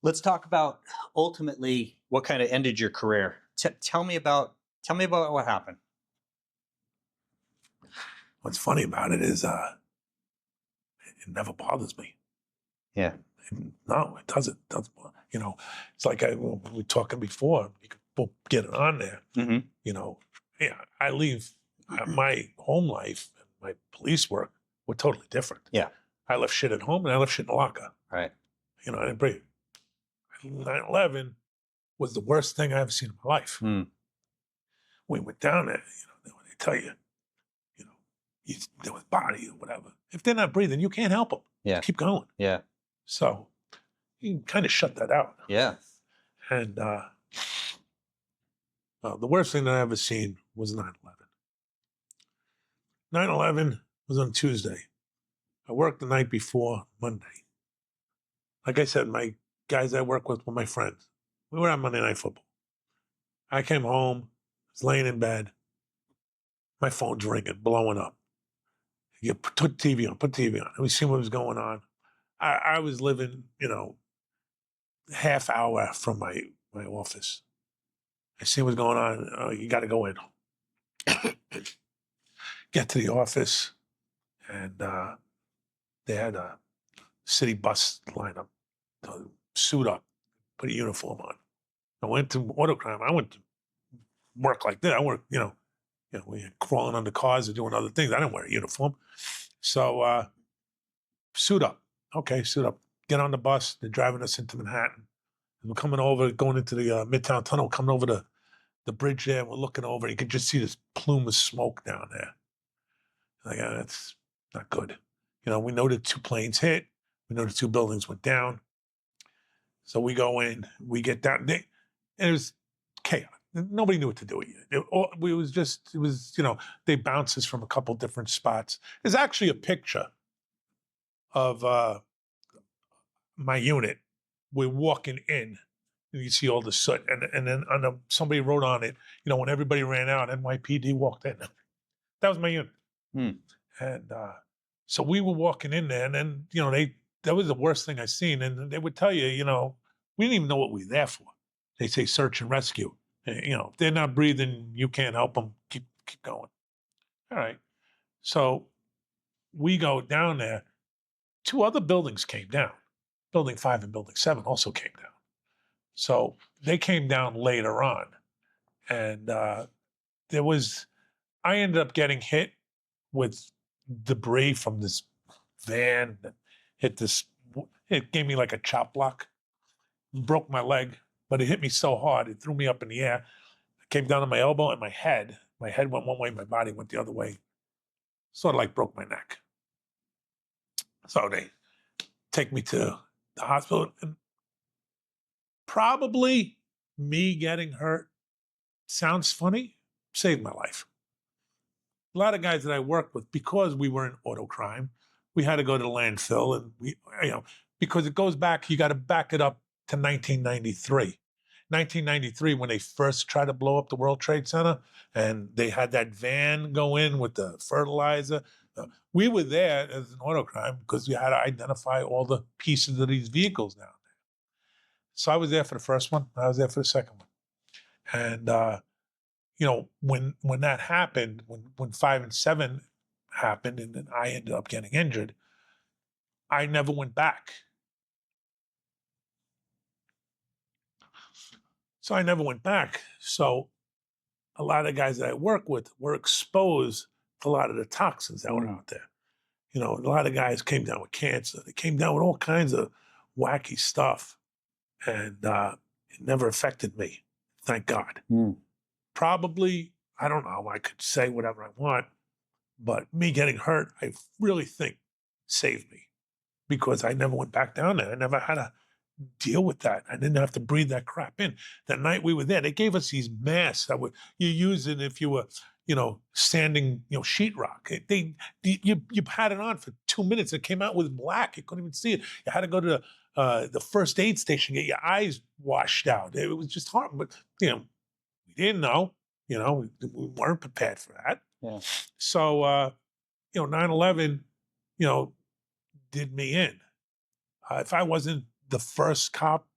Let's talk about ultimately what kind of ended your career. Tell me about what happened. What's funny about it is it never bothers me. Yeah. No, it doesn't. It's like we were talking before. You could both get it on there. Hmm. Yeah, I leave my home life and my police work were totally different. Yeah. I left shit at home and I left shit in the locker. Right. I didn't breathe. 9/11 was the worst thing I ever seen in my life. Mm. We went down there, when they tell you, you know, there was body or whatever. If they're not breathing, you can't help them. Yeah. Keep going. Yeah. So you can kind of shut that out. Yeah. And the worst thing that I ever seen was 9/11. 9/11 was on Tuesday. I worked the night before Monday. Like I said, my guys I work with were my friends. We were at Monday Night Football. I came home, was laying in bed. My phone's ringing, blowing up. You put TV on, put TV on. And we see what was going on. I was living, half hour from my office. I see what's going on. Oh, you got to go in. Get to the office, and they had a city bus lineup to suit up, put a uniform on. I went to autocrime. I went to work like that. I work, we were crawling under cars and doing other things. I didn't wear a uniform. So suit up. Okay, suit up. Get on the bus. They're driving us into Manhattan. And we're coming over, going into the Midtown Tunnel, coming over the bridge there. And we're looking over. And you can just see this plume of smoke down there. Like, that's not good. We know that 2 planes hit. We know the 2 buildings went down. So we go in, we get down. And it was chaos. Nobody knew what to do yet. They bounced us from a couple different spots. There's actually a picture of my unit. We're walking in, and you see all the soot. And then somebody wrote on it, when everybody ran out, NYPD walked in. That was my unit. Hmm. And so we were walking in there, and then, that was the worst thing I seen. And they would tell you, we didn't even know what we were there for. They say search and rescue. If they're not breathing, you can't help them. Keep going. All right. So we go down there. 2 other buildings came down. Building 5 and Building 7 also came down. So they came down later on. And I ended up getting hit with debris from this van that it gave me like a chop block, broke my leg, but it hit me so hard, it threw me up in the air. It came down to my elbow and my head. My head went one way, my body went the other way. Sort of like broke my neck. So they take me to the hospital, and probably me getting hurt, sounds funny, saved my life. A lot of guys that I worked with, because we were in auto crime, we had to go to the landfill, and because it goes back, you got to back it up to 1993. 1993, when they first tried to blow up the World Trade Center, and they had that van go in with the fertilizer. We were there as an auto crime because we had to identify all the pieces of these vehicles down there. So I was there for the first one. I was there for the second one. And when that happened, when 5 and 7 happened, and then I ended up getting injured, I never went back. So I never went back. So a lot of guys that I work with were exposed to a lot of the toxins that were out there. A lot of guys came down with cancer. They came down with all kinds of wacky stuff. And it never affected me, thank God. Mm. Probably, I don't know, I could say whatever I want, but me getting hurt, I really think saved me, because I never went back down there. I never had to deal with that. I didn't have to breathe that crap in. That night we were there, they gave us these masks that you use it if you were, standing, sheetrock. You had it on for 2 minutes. It came out with black. You couldn't even see it. You had to go to the first aid station, get your eyes washed out. It was just hard. But, we didn't know. We weren't prepared for that. Yeah. So, 9/11, did me in. If I wasn't the first cop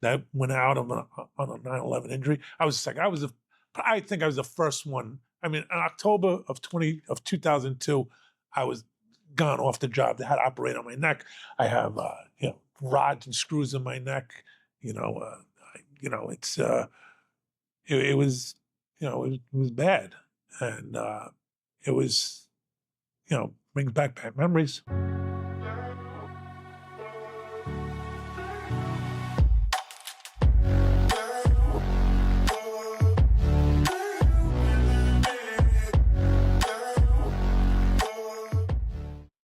that went out on a 9/11 injury. I was sick. I think I was the first one. I mean, in October of 2002, I was gone off the job. They had to operate on my neck. I have rods and screws in my neck. It's it was it was bad, and it was brings back bad memories.